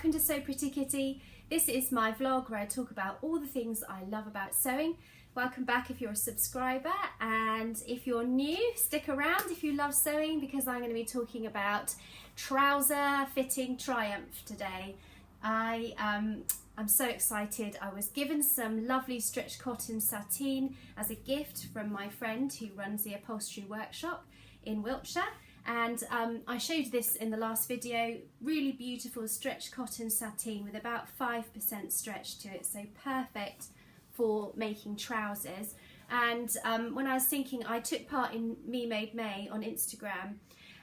welcome to Sew Pretty Kitty. This is my vlog where I talk about all the things I love about sewing. Welcome back if you're a subscriber, and if you're new, stick around if you love sewing, because I'm going to be talking about trouser fitting triumph today. I'm so excited. I was given some lovely stretch cotton sateen as a gift from my friend who runs the upholstery workshop in Wiltshire. And I showed this in the last video. Really beautiful stretch cotton sateen with about 5% stretch to it, so perfect for making trousers. And when I was thinking, I took part in Me Made May on Instagram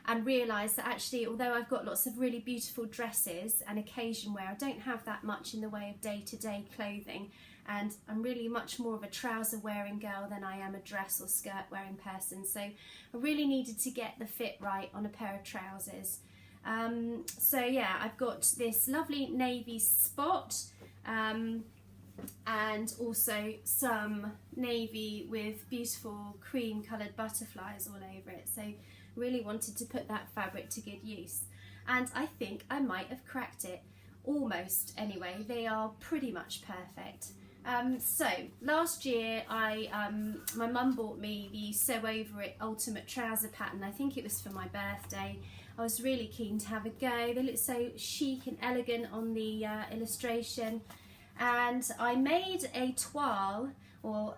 and realised that actually, although I've got lots of really beautiful dresses and occasion wear, I don't have that much in the way of day-to-day clothing, and I'm really much more of a trouser wearing girl than I am a dress or skirt wearing person. So I really needed to get the fit right on a pair of trousers. So yeah, I've got this lovely navy spot and also some navy with beautiful cream coloured butterflies all over it. So really wanted to put that fabric to good use, and I think I might have cracked it, almost anyway. They are pretty much perfect. So last year my mum bought me the Sew Over It Ultimate Trouser pattern. I think it was for my birthday. I was really keen to have a go. They look so chic and elegant on the illustration, and I made a toile, or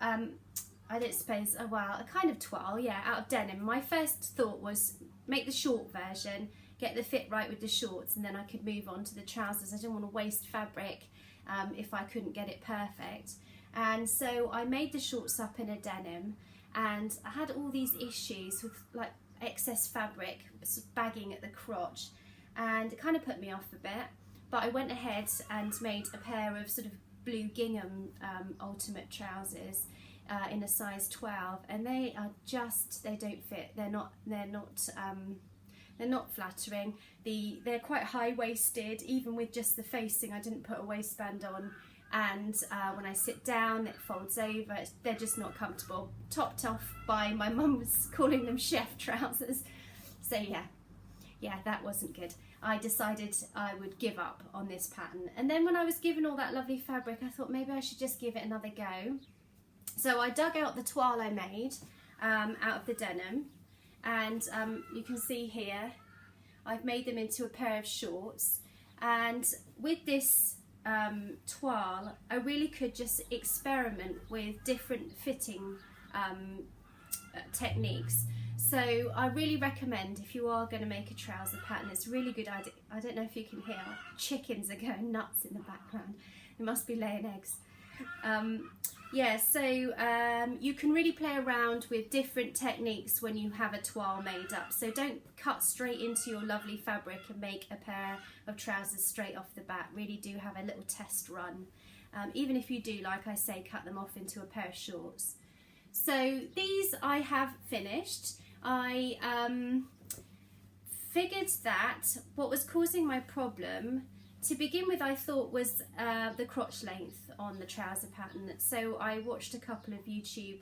I don't suppose, well, a kind of toile, yeah, out of denim. My first thought was make the short version, get the fit right with the shorts, and then I could move on to the trousers. I didn't want to waste fabric if I couldn't get it perfect. And so I made the shorts up in a denim, and I had all these issues with like excess fabric sort of bagging at the crotch, and it kind of put me off a bit. But I went ahead and made a pair of sort of blue gingham ultimate trousers in a size 12, and they are just, they don't fit. They're not flattering. They're quite high-waisted. Even with just the facing, I didn't put a waistband on, and when I sit down it folds over. They're just not comfortable. Topped off by my mum was calling them chef trousers. So yeah, that wasn't good. I decided I would give up on this pattern, and then when I was given all that lovely fabric, I thought maybe I should just give it another go. So I dug out the toile I made out of the denim, and you can see here I've made them into a pair of shorts. And with this toile, I really could just experiment with different fitting techniques. So I really recommend, if you are going to make a trouser pattern, it's a really good idea. I don't know if you can hear, chickens are going nuts in the background. They must be laying eggs. Yeah, so you can really play around with different techniques when you have a toile made up. So don't cut straight into your lovely fabric and make a pair of trousers straight off the bat. Really do have a little test run. Even if you do, like I say, cut them off into a pair of shorts. So these I have finished. I figured that what was causing my problem to begin with, I thought, was the crotch length on the trouser pattern. So I watched a couple of YouTube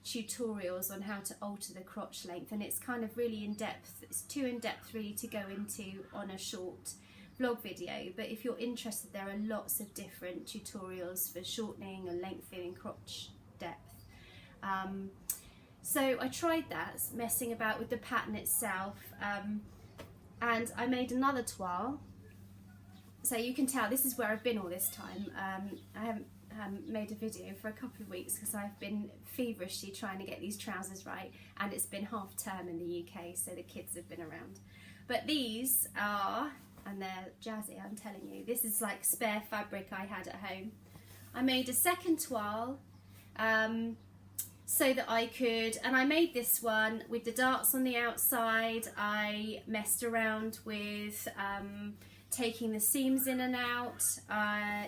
tutorials on how to alter the crotch length, and it's kind of really in-depth. It's too in-depth really to go into on a short vlog video, but if you're interested, there are lots of different tutorials for shortening and lengthening crotch depth. So I tried that, messing about with the pattern itself, and I made another toile. So you can tell this is where I've been all this time. I haven't made a video for a couple of weeks because I've been feverishly trying to get these trousers right, and it's been half term in the UK, so the kids have been around. But these are, and they're jazzy, I'm telling you. This is like spare fabric I had at home. I made a second toile so that I could, and I made this one with the darts on the outside. I messed around with taking the seams in and out.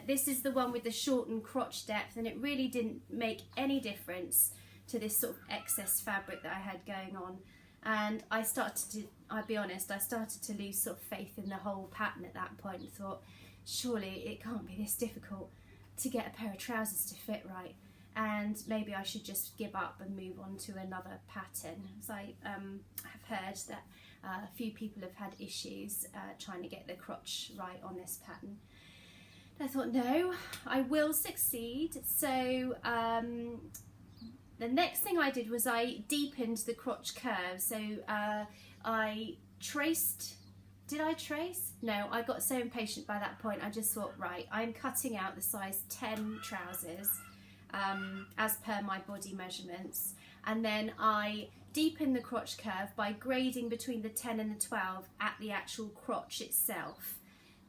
This is the one with the shortened crotch depth, and it really didn't make any difference to this sort of excess fabric that I had going on. And I started to, I'll be honest, I started to lose sort of faith in the whole pattern at that point. I thought, surely it can't be this difficult to get a pair of trousers to fit right. and maybe I should just give up and move on to another pattern. So I have heard that a few people have had issues trying to get the crotch right on this pattern. I thought, no, I will succeed. So the next thing I did was I deepened the crotch curve. So I traced, did I trace? No, I got so impatient by that point. I just thought, right, I'm cutting out the size 10 trousers as per my body measurements. And then I deepened the crotch curve by grading between the 10 and the 12 at the actual crotch itself.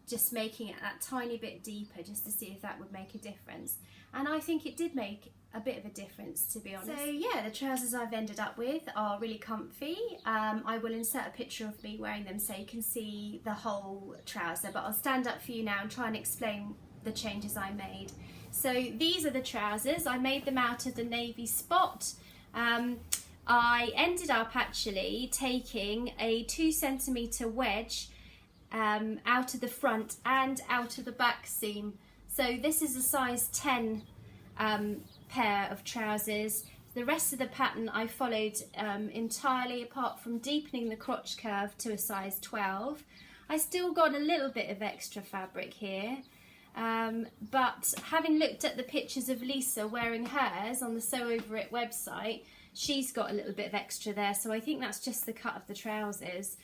Just making it that tiny bit deeper just to see if that would make a difference. And I think it did make a bit of a difference, to be honest. So yeah, the trousers I've ended up with are really comfy. I will insert a picture of me wearing them so you can see the whole trouser, but I'll stand up for you now and try and explain the changes I made. So these are the trousers. I made them out of the navy spot. I ended up actually taking a 2 centimetre wedge out of the front and out of the back seam. So this is a size 10 pair of trousers. The rest of the pattern I followed entirely, apart from deepening the crotch curve to a size 12. I still got a little bit of extra fabric here, but having looked at the pictures of Lisa wearing hers on the Sew Over It website, she's got a little bit of extra there, so I think that's just the cut of the trousers.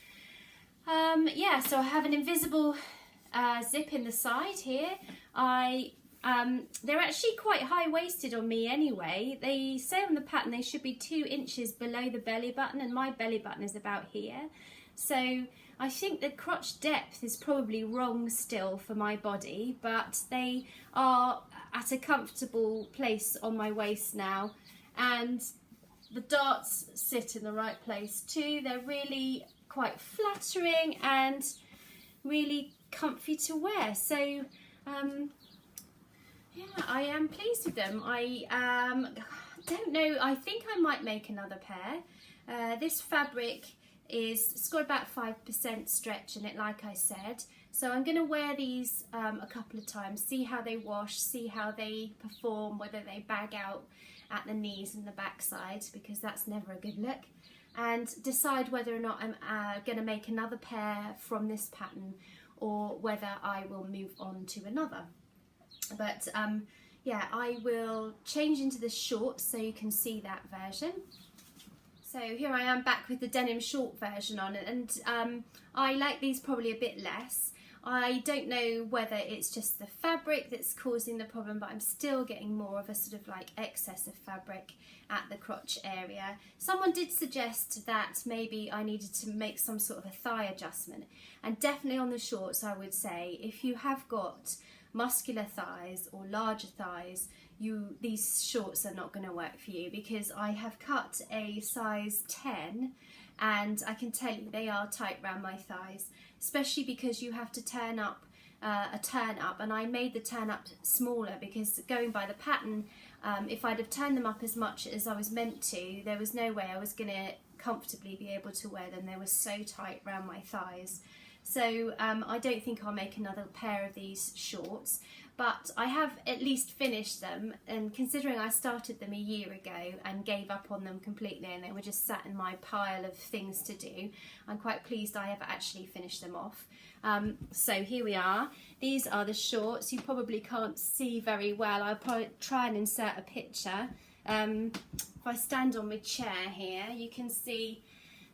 Yeah, so I have an invisible zip in the side here. They're actually quite high-waisted on me anyway. They say on the pattern they should be 2 inches below the belly button, and my belly button is about here. So I think the crotch depth is probably wrong still for my body, but they are at a comfortable place on my waist now. And the darts sit in the right place too. They're really quite flattering and really comfy to wear. So yeah, I am pleased with them. I don't know, I think I might make another pair. This fabric it's got about 5% stretch in it, like I said. So I'm going to wear these a couple of times, see how they wash, see how they perform, whether they bag out at the knees and the backside, because that's never a good look, and decide whether or not I'm going to make another pair from this pattern or whether I will move on to another. But yeah, I will change into the shorts so you can see that version. So here I am back with the denim short version on, and I like these probably a bit less. I don't know whether it's just the fabric that's causing the problem, but I'm still getting more of a sort of like excess of fabric at the crotch area. Someone did suggest that maybe I needed to make some sort of a thigh adjustment, and definitely on the shorts I would say if you have got muscular thighs or larger thighs, these shorts are not going to work for you, because I have cut a size 10 and I can tell you they are tight around my thighs, especially because you have to turn up a turn up, and I made the turn up smaller because going by the pattern, if I'd have turned them up as much as I was meant to, there was no way I was going to comfortably be able to wear them. They were so tight around my thighs. So I don't think I'll make another pair of these shorts, but I have at least finished them, and considering I started them a year ago and gave up on them completely and they were just sat in my pile of things to do, I'm quite pleased I have actually finished them off. So here we are. These are the shorts. You probably can't see very well. I'll probably try and insert a picture. If I stand on my chair here, you can see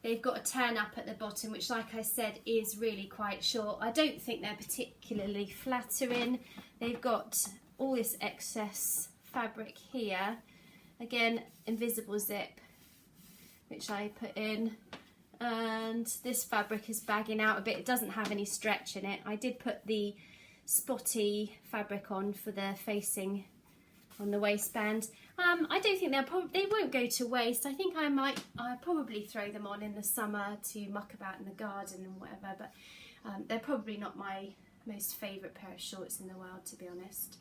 they've got a turn up at the bottom, which, like I said, is really quite short. I don't think they're particularly flattering. They've got all this excess fabric here. Again, invisible zip, which I put in. And this fabric is bagging out a bit. It doesn't have any stretch in it. I did put the spotty fabric on for the facing on the waistband. I don't think they won't go to waste. I think I'll probably throw them on in the summer to muck about in the garden and whatever, but they're probably not my most favourite pair of shorts in the world, to be honest.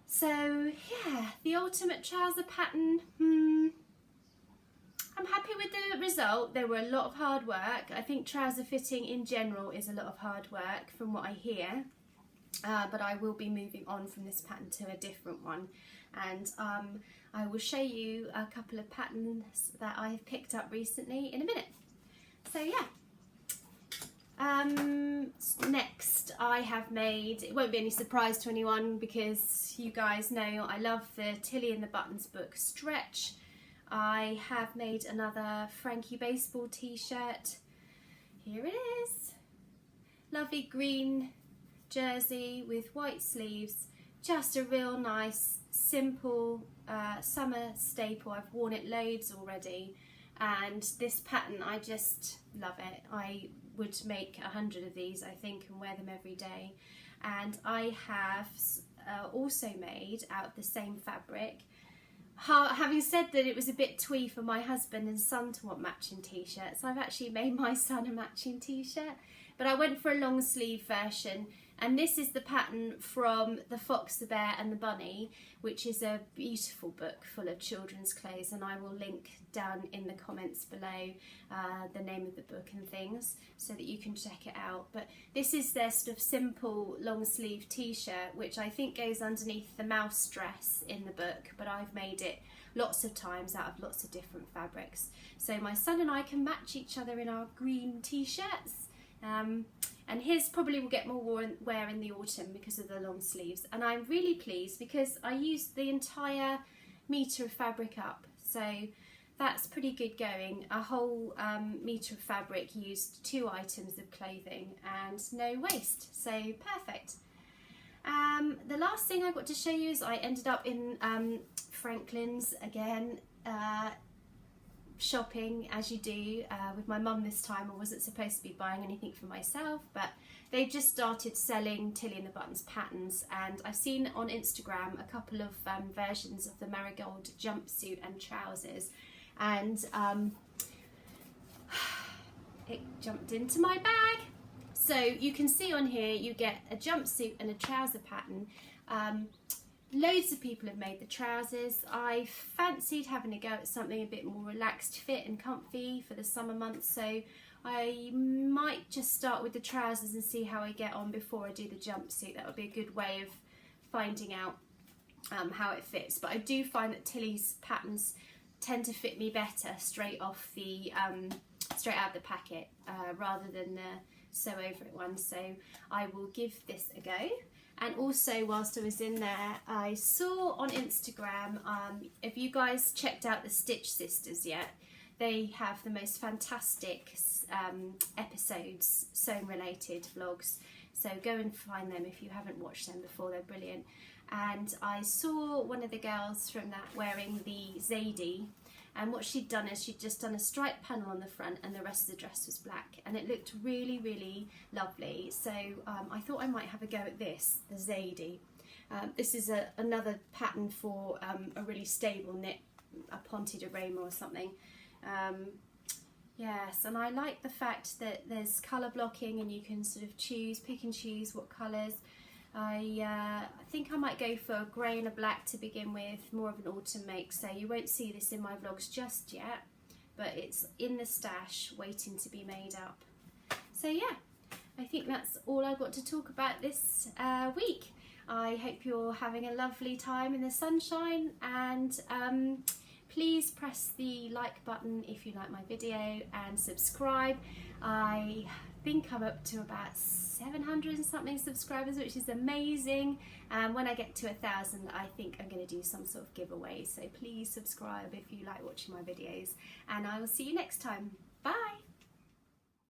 So yeah, the ultimate trouser pattern, I'm happy with the result. There were a lot of hard work. I think trouser fitting in general is a lot of hard work from what I hear. but I will be moving on from this pattern to a different one, and I will show you a couple of patterns that I have picked up recently in a minute. So yeah. Next I have made, it won't be any surprise to anyone because you guys know I love the Tilly and the Buttons book Stretch. I have made another Frankie baseball t-shirt. Here it is. Lovely green jersey with white sleeves. Just a real nice, simple summer staple. I've worn it loads already, and this pattern, I just love it. I would make 100 of these, I think, and wear them every day. And I have also made out of the same fabric. Having said that it was a bit twee for my husband and son to want matching t-shirts, I've actually made my son a matching t-shirt, but I went for a long sleeve version, and this is the pattern from The Fox, the Bear and the Bunny, which is a beautiful book full of children's clothes, and I will link down in the comments below the name of the book and things so that you can check it out. But this is their sort of simple long sleeve t-shirt, which I think goes underneath the mouse dress in the book, but I've made it lots of times out of lots of different fabrics. So my son and I can match each other in our green t-shirts. And his probably will get more wear in the autumn because of the long sleeves, and I'm really pleased because I used the entire metre of fabric up, so that's pretty good going. A whole metre of fabric used 2 items of clothing and no waste, so perfect. The last thing I got to show you is I ended up in Franklin's again, shopping as you do, with my mum this time. I wasn't supposed to be buying anything for myself, but they've just started selling Tilly and the Buttons patterns, and I've seen on Instagram a couple of versions of the marigold jumpsuit and trousers, and it jumped into my bag. So you can see on here you get a jumpsuit and a trouser pattern. Loads of people have made the trousers. I fancied having a go at something a bit more relaxed fit and comfy for the summer months, so I might just start with the trousers and see how I get on before I do the jumpsuit. That would be a good way of finding out how it fits. But I do find that Tilly's patterns tend to fit me better straight off the straight out of the packet rather than the sew over it one. So I will give this a go. And also, whilst I was in there, I saw on Instagram, if you guys checked out the Stitch Sisters yet, they have the most fantastic episodes, sewing related vlogs. So go and find them if you haven't watched them before, they're brilliant. And I saw one of the girls from that wearing the Zadie, and what she'd done is she'd just done a striped panel on the front and the rest of the dress was black, and it looked really, really lovely. So I thought I might have a go at this, the Zadie. This is another pattern for a really stable knit, a ponted aroma or something. Yes, and I like the fact that there's colour blocking and you can sort of pick and choose what colours. I think I might go for a grey and a black to begin with, more of an autumn make, so you won't see this in my vlogs just yet, but it's in the stash waiting to be made up. So yeah, I think that's all I've got to talk about this week. I hope you're having a lovely time in the sunshine, and please press the like button if you like my video and subscribe. I think I'm up to about 700 and something subscribers, which is amazing, and when I get to 1,000 I think I'm going to do some sort of giveaway, so please subscribe if you like watching my videos, and I will see you next time.